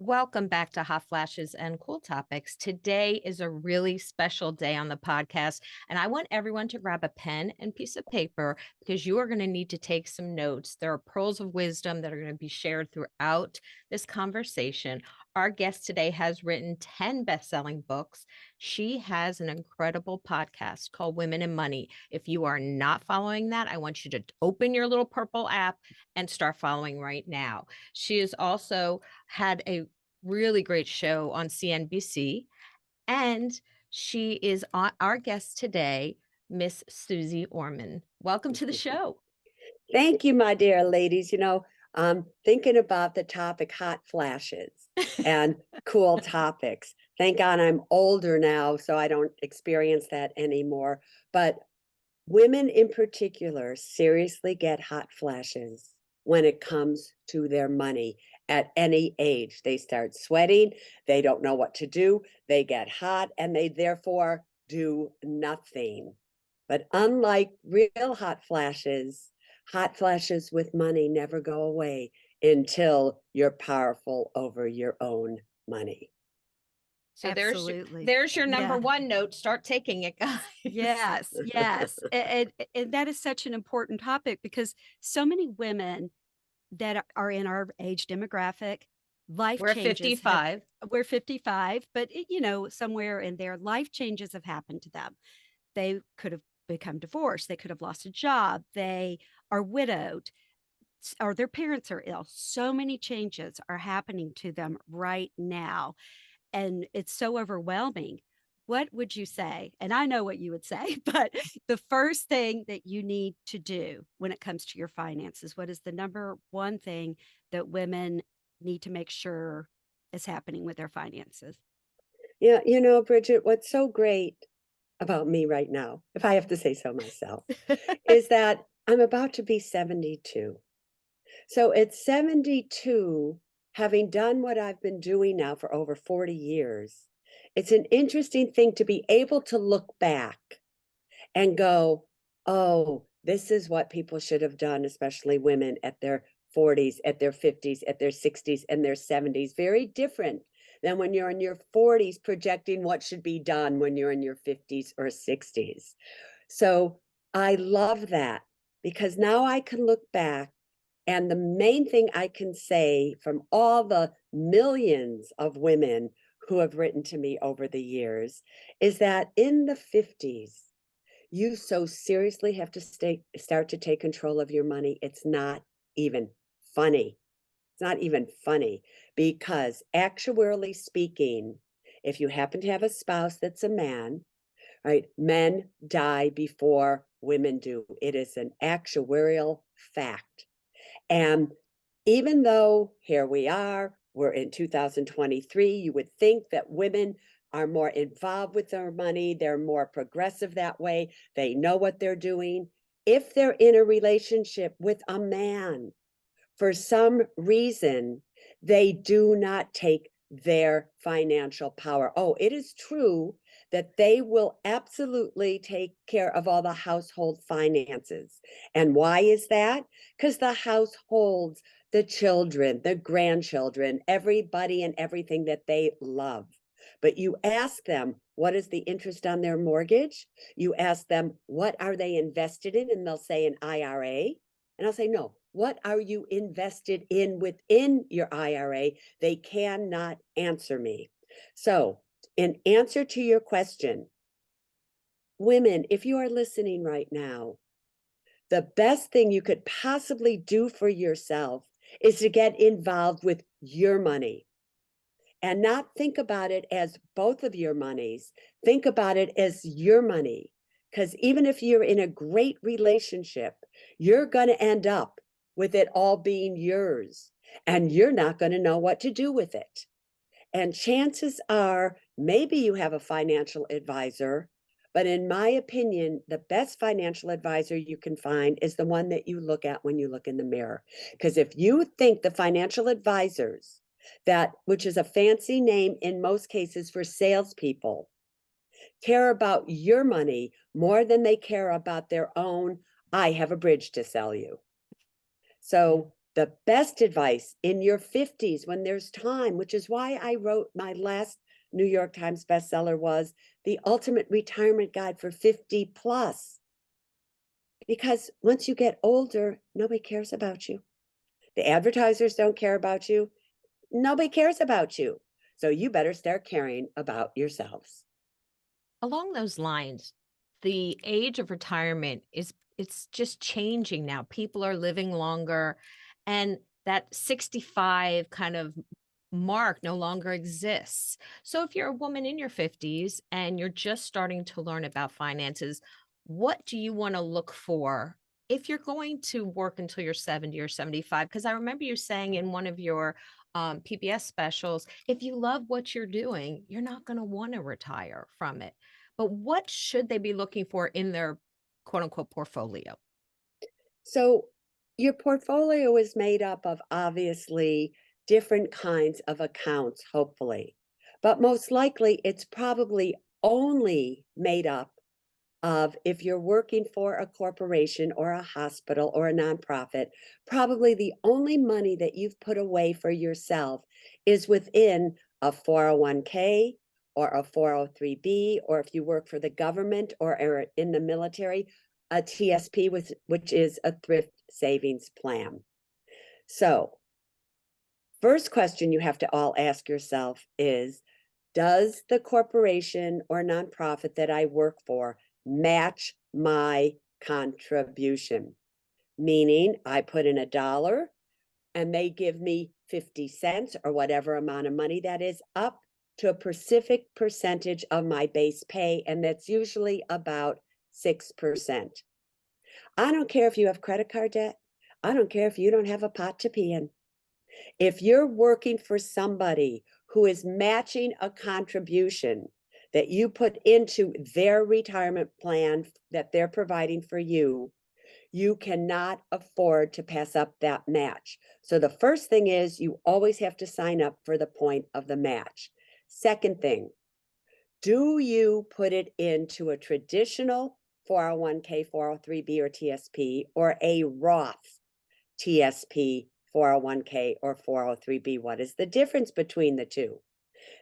Welcome back to Hot Flashes and Cool Topics. Today is a really special day on the podcast, and I want everyone to grab a pen and piece of paper because you are going to need to take some notes. There are pearls of wisdom that are going to be shared throughout this conversation. Our guest today has written 10 best-selling books. She has an incredible podcast called Women and Money. If you are not following that, I want you to open your little purple app and start following right now. She has also had a really great show on CNBC. And she is our guest today, Miss Suze Orman. Welcome to the show. Thank you, my dear ladies. I'm thinking about the topic hot flashes and cool topics. Thank God I'm older now, so I don't experience that anymore. But women in particular seriously get hot flashes when it comes to their money at any age. They start sweating, they don't know what to do, they get hot, and they therefore do nothing. But unlike real hot flashes with money never go away until you're powerful over your own money. So Absolutely. there's your number Yeah. one note. Start taking it, guys. Yes, yes. And that is such an important topic because so many women that are in our age demographic, life We're changes 55. we're 55, but somewhere in there, life changes have happened to them. They could have become divorced, they could have lost a job, they are widowed, or their parents are ill. So many changes are happening to them right now. And it's so overwhelming. What would you say? And I know what you would say, but the first thing that you need to do when it comes to your finances, what is the number one thing that women need to make sure is happening with their finances? Yeah, Bridget, what's so great about me right now, if I have to say so myself, is that I'm about to be 72. So at 72, having done what I've been doing now for over 40 years, it's an interesting thing to be able to look back and go, oh, this is what people should have done, especially women at their 40s, at their 50s, at their 60s, and their 70s. Very different than when you're in your 40s projecting what should be done when you're in your 50s or 60s. So I love that because now I can look back, and the main thing I can say from all the millions of women who have written to me over the years is that in the 50s, you so seriously have to start to take control of your money. It's not even funny. It's not even funny because actuarially speaking, if you happen to have a spouse that's a man, right, men die before women do. It is an actuarial fact. And even though here we are, we're in 2023, you would think that women are more involved with their money, they're more progressive that way, they know what they're doing. If they're in a relationship with a man, for some reason, they do not take their financial power. Oh, it is true that they will absolutely take care of all the household finances. And why is that? Because the house holds the children, the grandchildren, everybody and everything that they love. But you ask them, what is the interest on their mortgage? You ask them, what are they invested in? And they'll say an IRA. And I'll say, no, what are you invested in within your IRA? They cannot answer me. So, in answer to your question, women, if you are listening right now, the best thing you could possibly do for yourself is to get involved with your money and not think about it as both of your monies. Think about it as your money. Because even if you're in a great relationship, you're going to end up with it all being yours, and you're not going to know what to do with it. And chances are, maybe you have a financial advisor, but in my opinion, the best financial advisor you can find is the one that you look at when you look in the mirror. Because if you think the financial advisors, that, which is a fancy name in most cases for salespeople, care about your money more than they care about their own, I have a bridge to sell you. So The best advice in your 50s when there's time, which is why I wrote my last New York Times bestseller, was The Ultimate Retirement Guide for 50 plus. Because once you get older, nobody cares about you. The advertisers don't care about you. Nobody cares about you. So you better start caring about yourselves. Along those lines, the age of retirement it's just changing now. People are living longer, and that 65 kind of mark no longer exists. So if you're a woman in your 50s and you're just starting to learn about finances, what do you want to look for if you're going to work until you're 70 or 75? Because I remember you saying in one of your PBS specials, if you love what you're doing, you're not going to want to retire from it. But what should they be looking for in their quote unquote portfolio? So your portfolio is made up of obviously different kinds of accounts, hopefully, but most likely it's probably only made up of, if you're working for a corporation or a hospital or a nonprofit, probably the only money that you've put away for yourself is within a 401k or a 403b, or if you work for the government or are in the military, a TSP, which is a thrift savings plan. So first question you have to all ask yourself is, does the corporation or nonprofit that I work for match my contribution? Meaning I put in $1 and they give me 50 cents or whatever amount of money that is, up to a specific percentage of my base pay, and that's usually about 6%. I don't care if you have credit card debt. I don't care if you don't have a pot to pee in. If you're working for somebody who is matching a contribution that you put into their retirement plan that they're providing for you, you cannot afford to pass up that match. So the first thing is, you always have to sign up for the point of the match. Second thing, do you put it into a traditional 401k, 403b, or TSP, or a Roth TSP, 401k, or 403b? What is the difference between the two?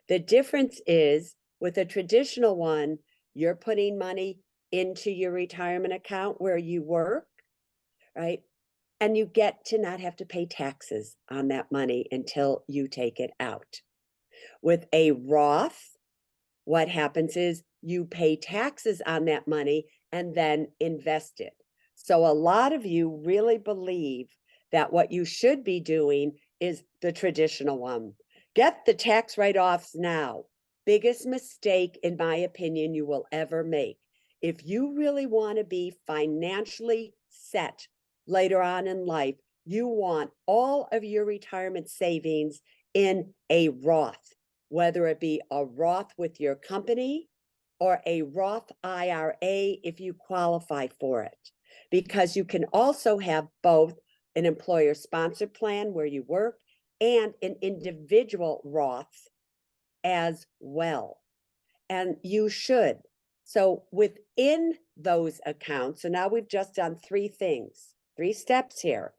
The difference is, with a traditional one, you're putting money into your retirement account where you work, right? And you get to not have to pay taxes on that money until you take it out. With a Roth, what happens is you pay taxes on that money and then invest it. So a lot of you really believe that what you should be doing is the traditional one. Get the tax write-offs now. Biggest mistake, in my opinion, you will ever make. If you really want to be financially set later on in life, you want all of your retirement savings in a Roth, whether it be a Roth with your company or a Roth IRA if you qualify for it. Because you can also have both an employer-sponsored plan where you work and an individual Roth as well. And you should. So within those accounts, so now we've just done 3 things, 3 steps here.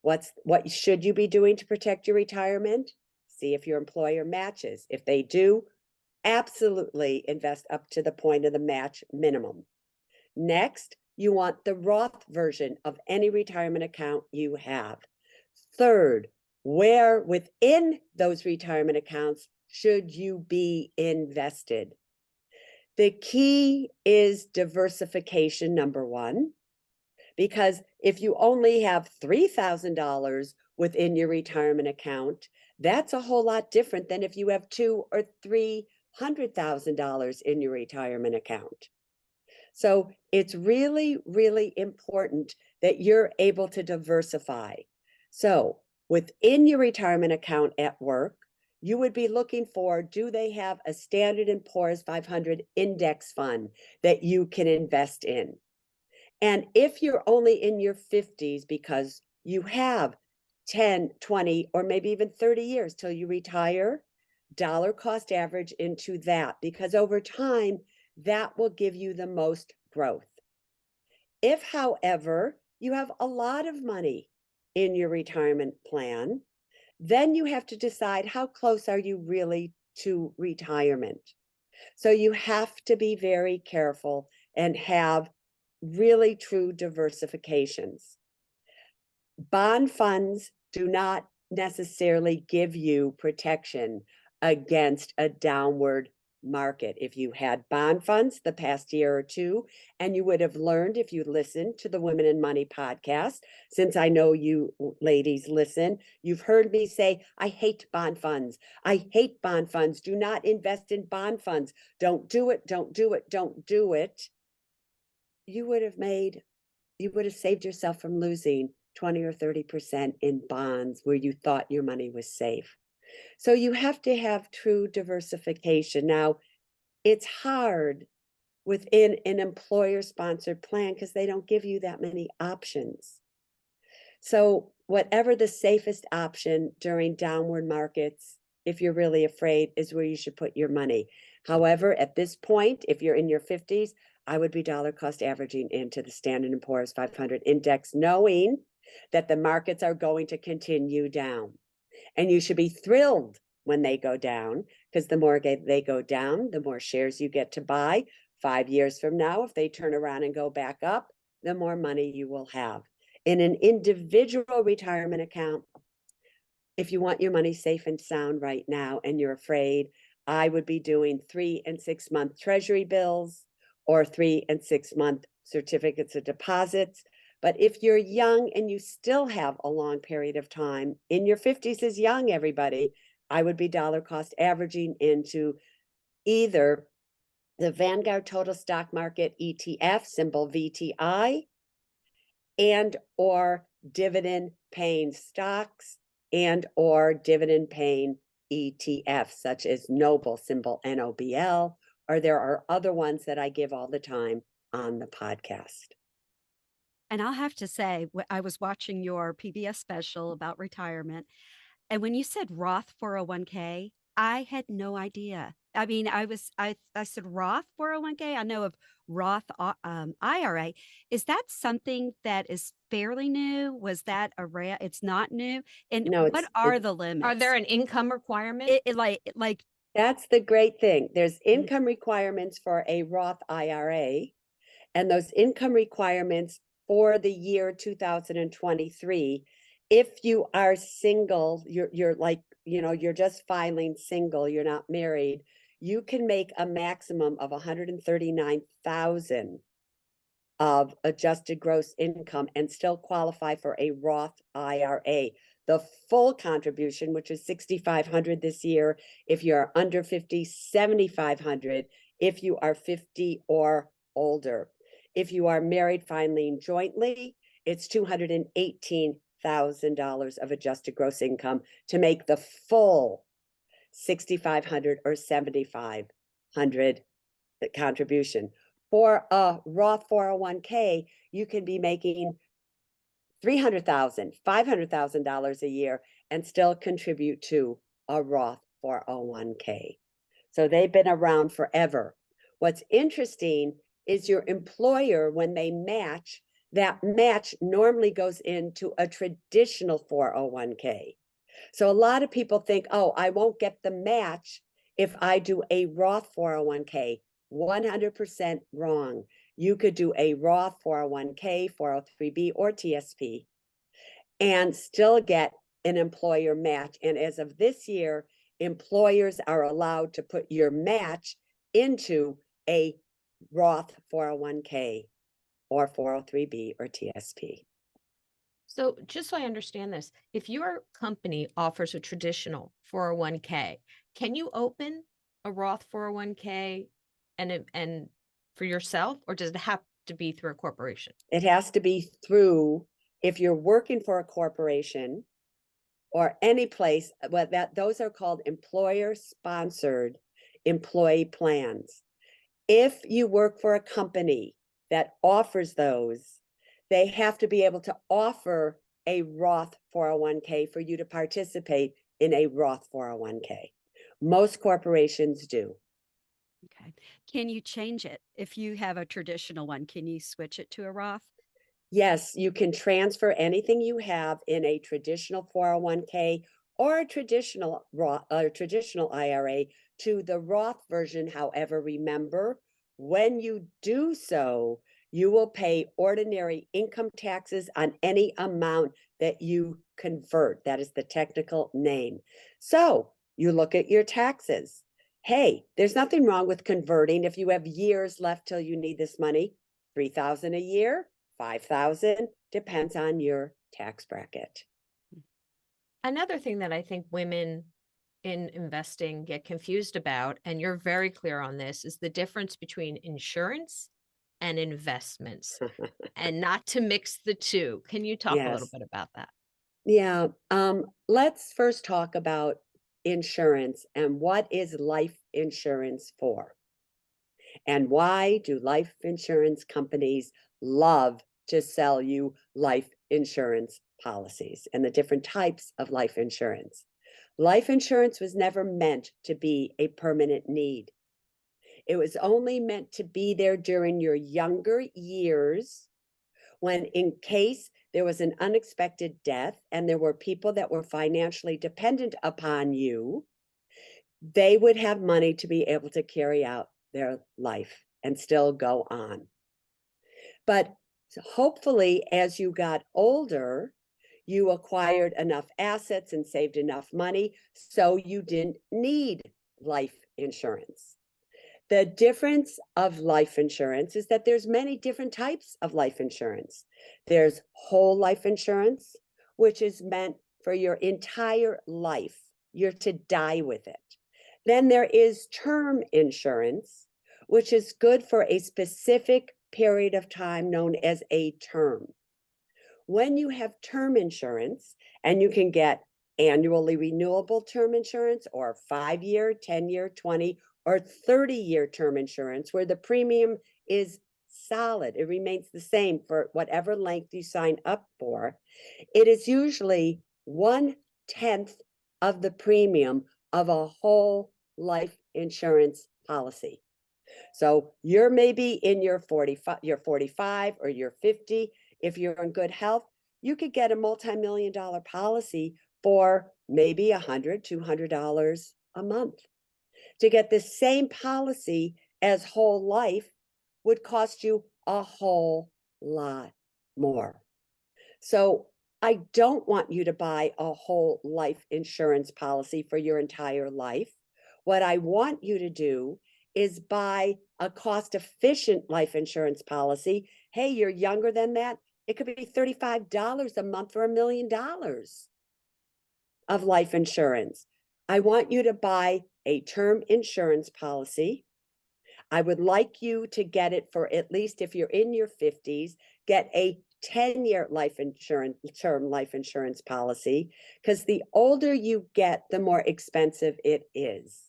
What should you be doing to protect your retirement? See if your employer matches. If they do, absolutely invest up to the point of the match minimum. Next, you want the Roth version of any retirement account you have. Third, where within those retirement accounts should you be invested? The key is diversification, number 1, because if you only have $3,000 within your retirement account, that's a whole lot different than if you have $200,000 or $300,000 in your retirement account. So it's really, really important that you're able to diversify. So within your retirement account at work, you would be looking for, do they have a Standard & Poor's 500 index fund that you can invest in? And if you're only in your 50s because you have 10, 20, or maybe even 30 years till you retire, dollar cost average into that, because over time, that will give you the most growth. If, however, you have a lot of money in your retirement plan. Then you have to decide how close are you really to retirement. So you have to be very careful and have really true diversifications. Bond funds do not necessarily give you protection against a downward market. If you had bond funds the past year or two, and you would have learned if you listened to the Women in Money podcast, since I know you ladies listen, you've heard me say, I hate bond funds. I hate bond funds. Do not invest in bond funds. Don't do it. Don't do it. Don't do it. You would have saved yourself from losing 20 or 30% in bonds where you thought your money was safe. So you have to have true diversification. Now, it's hard within an employer-sponsored plan because they don't give you that many options. So whatever the safest option during downward markets, if you're really afraid, is where you should put your money. However, at this point, if you're in your 50s, I would be dollar cost averaging into the Standard & Poor's 500 index, knowing that the markets are going to continue down. And you should be thrilled when they go down, because the more they go down, the more shares you get to buy. 5 years from now, if they turn around and go back up, the more money you will have. In an individual retirement account, if you want your money safe and sound right now and you're afraid, I would be doing 3 and 6 month treasury bills or 3 and 6 month certificates of deposits. But if you're young and you still have a long period of time, in your 50s is young, everybody, I would be dollar cost averaging into either the Vanguard Total Stock Market ETF, symbol VTI, and or dividend paying stocks and or dividend paying ETFs, such as Noble, symbol NOBL, or there are other ones that I give all the time on the podcast. And I'll have to say, I was watching your PBS special about retirement, and when you said Roth 401k, I had no idea. I mean, I said Roth 401k. I know of Roth IRA. Is that something that is fairly new? Was that it's not new? And No, what are the limits? Are there an income requirement? Like That's the great thing. There's income requirements for a Roth IRA, and those income requirements for the year 2023, if you are single, you're like, you're just filing single, you're not married, you can make a maximum of 139,000 of adjusted gross income and still qualify for a Roth IRA. The full contribution, which is 6,500 this year, if you're under 50, 7,500 if you are 50 or older. If you are married filing jointly, it's $218,000 of adjusted gross income to make the full 6,500 or 7,500 contribution. For a Roth 401k, you can be making $300,000, $500,000 a year and still contribute to a Roth 401k. So they've been around forever. What's interesting is your employer, when they match, that match normally goes into a traditional 401k. So a lot of people think, oh, I won't get the match if I do a Roth 401k. 100% wrong. You could do a Roth 401k, 403b, or TSP and still get an employer match. And as of this year, employers are allowed to put your match into a Roth 401k or 403b or TSP. So just so I understand this, if your company offers a traditional 401k, can you open a Roth 401k and for yourself, or does it have to be through a corporation? It has to be through, if you're working for a corporation or any place, those are called employer-sponsored employee plans. If you work for a company that offers those, they have to be able to offer a Roth 401k for you to participate in a Roth 401k. Most corporations do. Okay. Can you change it? If you have a traditional one, can you switch it to a Roth? Yes, you can transfer anything you have in a traditional 401k or a traditional traditional IRA to the Roth version. However, remember, when you do so, you will pay ordinary income taxes on any amount that you convert. That is the technical name. So you look at your taxes. Hey, there's nothing wrong with converting if you have years left till you need this money. 3,000 a year, 5,000, depends on your tax bracket. Another thing that I think women in investing get confused about, and you're very clear on this, is the difference between insurance and investments, and not to mix the two. Can you talk a little Yes. bit about that? Yeah. Let's first talk about insurance and what is life insurance for? And why do life insurance companies love to sell you life insurance policies and the different types of life insurance? Life insurance was never meant to be a permanent need. It was only meant to be there during your younger years when, in case there was an unexpected death and there were people that were financially dependent upon you, they would have money to be able to carry out their life and still go on. But hopefully, as you got older, you acquired enough assets and saved enough money so you didn't need life insurance. The difference of life insurance is that there's many different types of life insurance. There's whole life insurance, which is meant for your entire life. You're to die with it. Then there is term insurance, which is good for a specific period of time known as a term. When you have term insurance, and you can get annually renewable term insurance or 5-year, 10-year, 20, or 30-year term insurance where the premium is solid. It remains the same for whatever length you sign up for. It is usually 1/10 of the premium of a whole life insurance policy. So you're maybe in your 45 or you're 50. If you're in good health, you could get a multi-million-dollar policy for maybe $100, $200 a month. To get the same policy as whole life would cost you a whole lot more. So I don't want you to buy a whole life insurance policy for your entire life. What I want you to do is buy a cost-efficient life insurance policy. Hey, you're younger than that. It could be $35 a month for $1 million of life insurance. I want you to buy a term insurance policy. I would like you to get it for, at least if you're in your 50s, get a 10-year life insurance, term life insurance policy, because the older you get, the more expensive it is.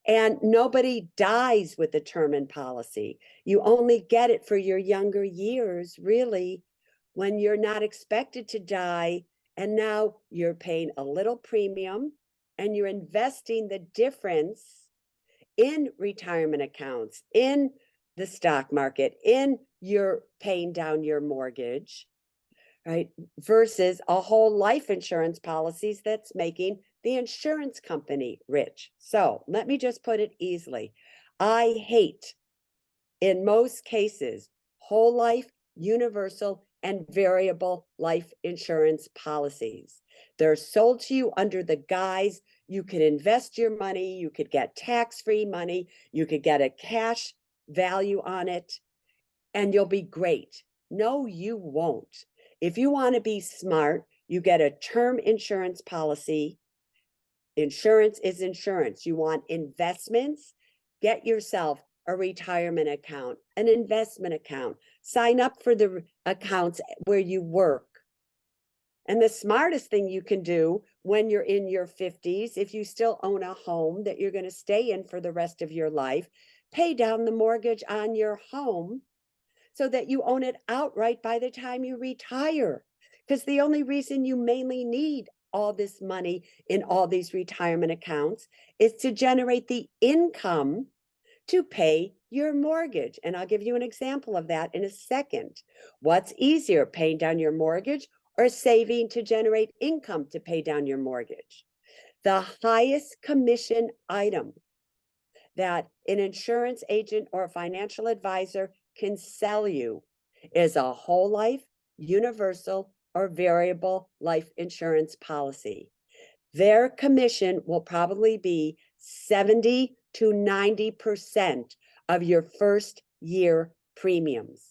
And nobody dies with a term and policy. You only get it for your younger years, really, when you're not expected to die. And now you're paying a little premium and you're investing the difference in retirement accounts, in the stock market, in your paying down your mortgage, right? Versus a whole life insurance policies that's making the insurance company rich. So let me just put it easily. I hate, in most cases, whole life, universal, and variable life insurance policies. They're sold to you under the guise you could invest your money, you could get tax-free money, you could get a cash value on it, and you'll be great. No, you won't. If you want to be smart, you get a term insurance policy. Insurance is insurance. You want investments? Get yourself a retirement account, an investment account. Sign up for the accounts where you work. And the smartest thing you can do when you're in your 50s, if you still own a home that you're going to stay in for the rest of your life, pay down the mortgage on your home so that you own it outright by the time you retire. Because the only reason you mainly need all this money in all these retirement accounts is to generate the income to pay your mortgage. And I'll give you an example of that in a second. What's easier, paying down your mortgage or saving to generate income to pay down your mortgage? The highest commission item that an insurance agent or a financial advisor can sell you is a whole life, universal, or variable life insurance policy. Their commission will probably be 70 to 90% of your first year premiums.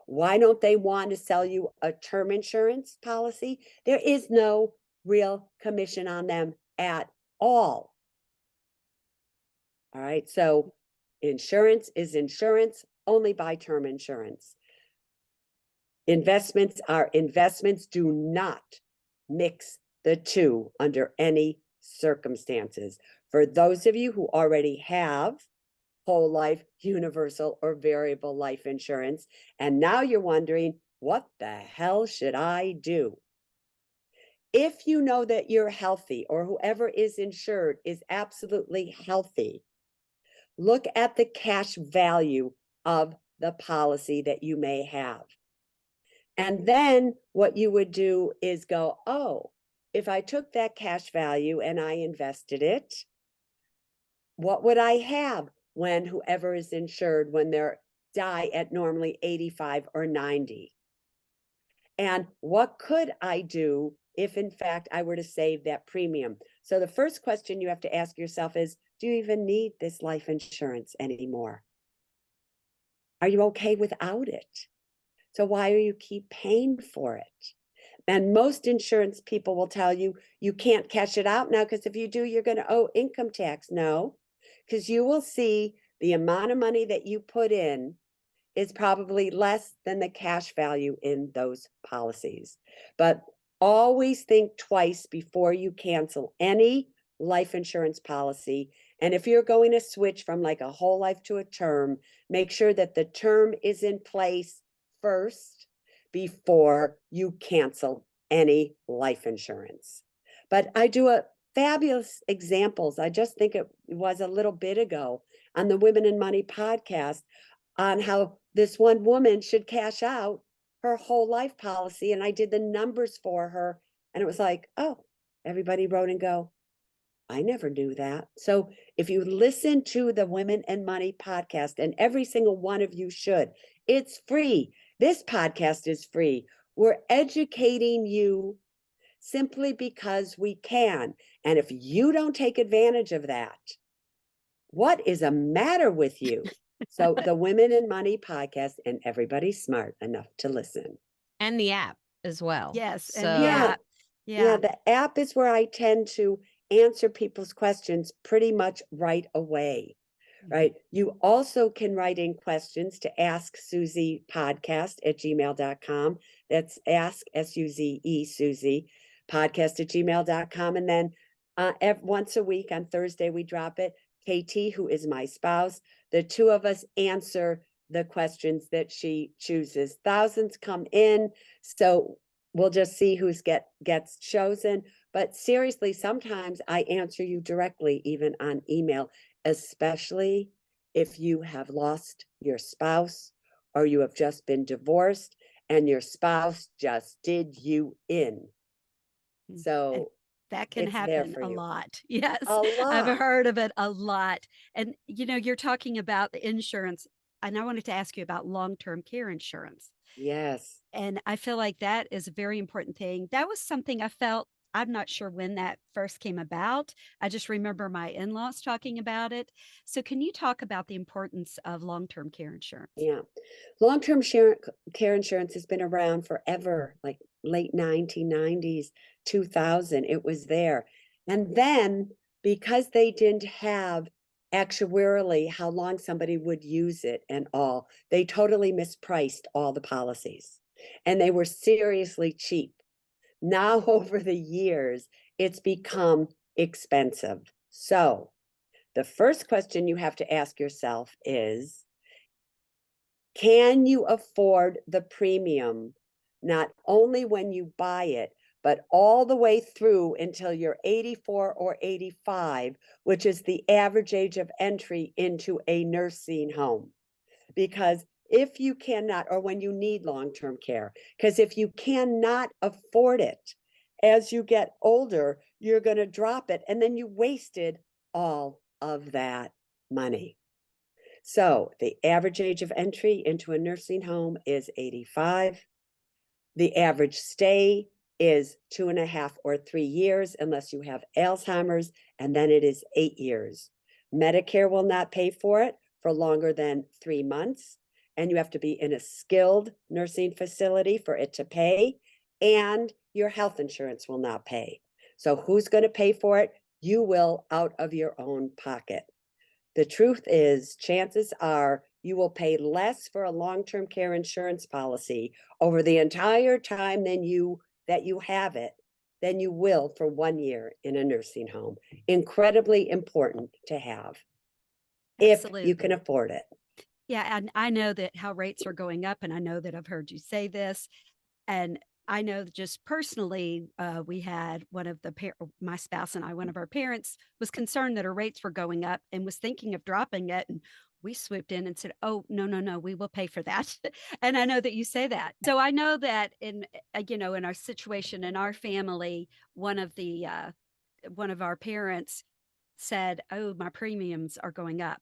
Why don't they want to sell you a term insurance policy? There is no real commission on them at all. All right, so insurance is insurance, only buy term insurance. Investments are investments. Do not mix the two under any circumstances. For those of you who already have whole life, universal, or variable life insurance, and now you're wondering, what the hell should I do? If you know that you're healthy or whoever is insured is absolutely healthy, look at the cash value of the policy that you may have. And then what you would do is go, oh, if I took that cash value and I invested it, what would I have when whoever is insured, when they die at normally 85 or 90? And what could I do if in fact I were to save that premium? So the first question you have to ask yourself is, do you even need this life insurance anymore? Are you okay without it? So why do you keep paying for it? And most insurance people will tell you, you can't cash it out now because if you do, you're going to owe income tax. No, because you will see the amount of money that you put in is probably less than the cash value in those policies. But always think twice before you cancel any life insurance policy. And if you're going to switch from like a whole life to a term, make sure that the term is in place first before you cancel any life insurance. But I do a fabulous examples. I just think it was a little bit ago on the Women in Money podcast on how this one woman should cash out her whole life policy. And I did the numbers for her. And it was like, oh, everybody wrote and go, I never knew that. So if you listen to the Women and Money podcast, and every single one of you should, it's free. This podcast is free. We're educating you simply because we can. And if you don't take advantage of that, what is the matter with you? So the Women in Money podcast, and everybody's smart enough to listen. And the app as well. Yes. So And the app. Yeah, the app is where I tend to answer people's questions pretty much right away, right? You also can write in questions to Ask Suze podcast at gmail.com. That's Ask, S-U-Z-E, Suze, podcast at gmail.com. And then once a week on Thursday, we drop it. KT, who is my spouse, the two of us answer the questions that she chooses. Thousands come in, so we'll just see who gets chosen. But seriously, sometimes I answer you directly, even on email, especially if you have lost your spouse or you have just been divorced and your spouse just did you in. So that can happen a lot. Yes, a lot. I've heard of it a lot. And, you know, you're talking about the insurance, and I wanted to ask you about long-term care insurance. Yes. And I feel like that is a very important thing. That was something I felt, I'm not sure when that first came about. I just remember my in-laws talking about it. So can you talk about the importance of long-term care insurance? Yeah. Long-term care insurance has been around forever, like late 1990s, 2000, it was there. And then because they didn't have actuarially how long somebody would use it and all, they totally mispriced all the policies. And they were seriously cheap. Now, over the years, it's become expensive. So the first question you have to ask yourself is, can you afford the premium, not only when you buy it, but all the way through until you're 84 or 85, which is the average age of entry into a nursing home. Because if you cannot, or when you need long-term care, because if you cannot afford it, as you get older, you're going to drop it, and then you wasted all of that money. So the average age of entry into a nursing home is 85. The average stay is 2.5 or 3 years, unless you have Alzheimer's, and then it is 8 years. Medicare will not pay for it for longer than 3 months, and you have to be in a skilled nursing facility for it to pay, and your health insurance will not pay. So who's going to pay for it? You will, out of your own pocket. The truth is, chances are you will pay less for a long-term care insurance policy over the entire time that you have it than you will for 1 year in a nursing home. Incredibly important to have if you can Absolutely. afford it. Yeah, and I know that how rates are going up, and I know that I've heard you say this, and I know just personally, we had one of my spouse and I, one of our parents was concerned that her rates were going up and was thinking of dropping it. And we swooped in and said, "Oh, no, no, no, we will pay for that." And I know that you say that. So I know that in our situation, in our family, one of our parents said, "Oh, my premiums are going up."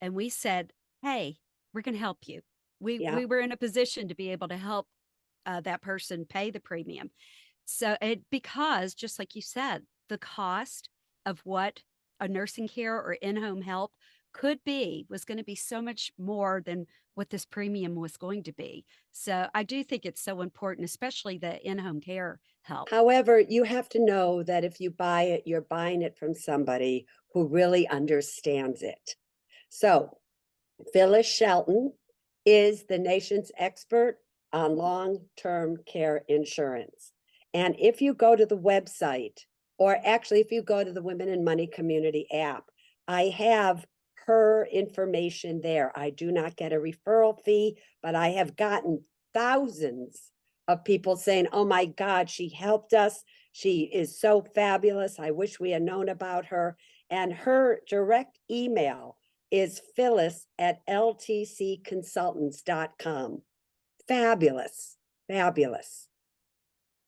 And we said, "Hey, we're going to help you." Yeah. We were in a position to be able to help that person pay the premium. So because just like you said, the cost of what a nursing care or in-home help could be was going to be so much more than what this premium was going to be. So I do think it's so important, especially the in-home care help. However, you have to know that if you buy it, you're buying it from somebody who really understands it. So Phyllis Shelton is the nation's expert on long-term care insurance. And if you go to the website, or actually if you go to the Women in Money Community app, I have her information there. I do not get a referral fee, but I have gotten thousands of people saying, "Oh my God, she helped us. She is so fabulous. I wish we had known about her." And her direct email is phyllis@ltcconsultants.com. Fabulous, fabulous.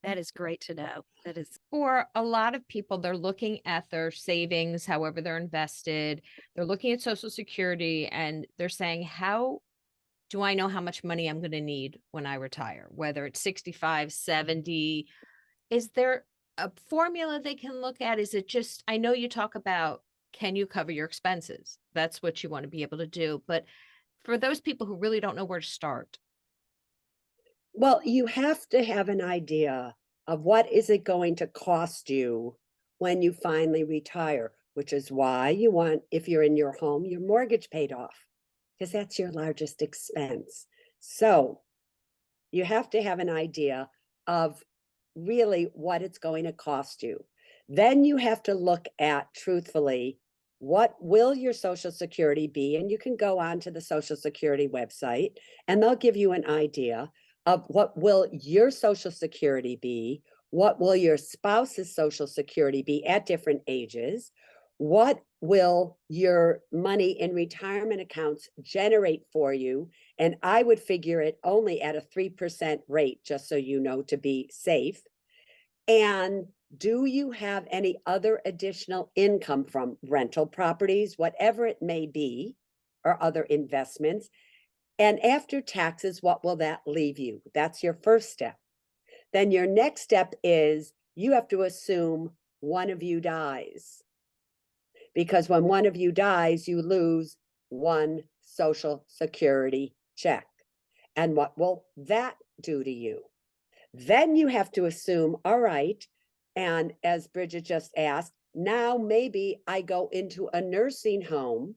That is great to know. That is For a lot of people, they're looking at their savings, however they're invested. They're looking at Social Security and they're saying, how do I know how much money I'm going to need when I retire? Whether it's 65, 70, is there a formula they can look at? Is it just, I know you talk about, can you cover your expenses? That's what you want to be able to do. But for those people who really don't know where to start. Well, you have to have an idea of what is it going to cost you when you finally retire, which is why you want, if you're in your home, your mortgage paid off, because that's your largest expense. So you have to have an idea of really what it's going to cost you. Then you have to look at, truthfully, what will your Social Security be? And you can go on to the Social Security website and they'll give you an idea of what will your Social Security be, what will your spouse's Social Security be at different ages, what will your money in retirement accounts generate for you. And I would figure it only at a 3% rate, just so you know, to be safe. And do you have any other additional income from rental properties, whatever it may be, or other investments? And after taxes, what will that leave you? That's your first step. Then your next step is you have to assume one of you dies. Because when one of you dies, you lose one Social Security check. And what will that do to you? Then you have to assume, all right, and as Bridget just asked, now maybe I go into a nursing home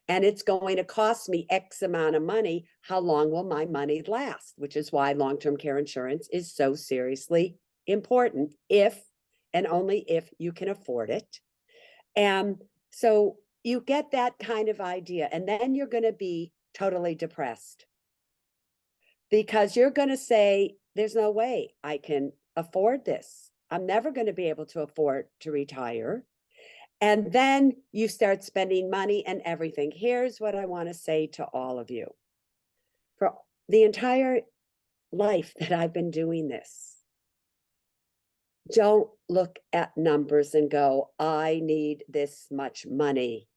and it's going to cost me X amount of money. How long will my money last? Which is why long-term care insurance is so seriously important, if and only if you can afford it. And so you get that kind of idea, and then you're going to be totally depressed because you're going to say, there's no way I can afford this. I'm never going to be able to afford to retire. And then you start spending money and everything. Here's what I want to say to all of you. For the entire life that I've been doing this, don't look at numbers and go, I need this much money,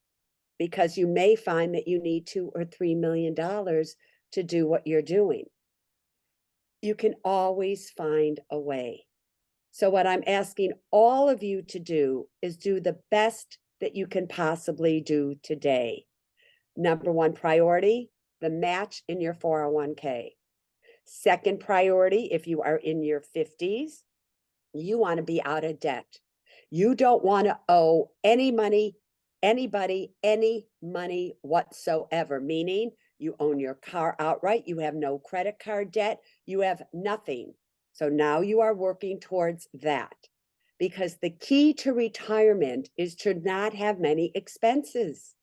because you may find that you need $2 or $3 million to do what you're doing. You can always find a way. So what I'm asking all of you to do is do the best that you can possibly do today. Number one priority, the match in your 401k. Second priority, if you are in your 50s, you want to be out of debt. You don't want to owe any money, anybody, any money whatsoever, meaning you own your car outright, you have no credit card debt, you have nothing. So now you are working towards that, because the key to retirement is to not have many expenses,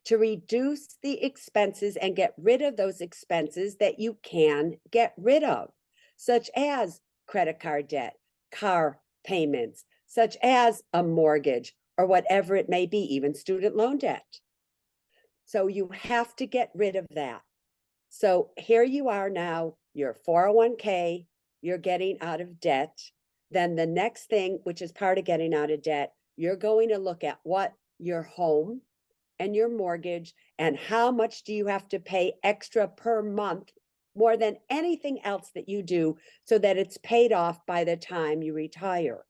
to reduce the expenses and get rid of those expenses that you can get rid of, such as credit card debt, car payments, such as a mortgage or whatever it may be, even student loan debt. So you have to get rid of that. So here you are now, your 401k, you're getting out of debt. Then the next thing, which is part of getting out of debt, you're going to look at what your home and your mortgage and how much do you have to pay extra per month, more than anything else that you do, so that it's paid off by the time you retire.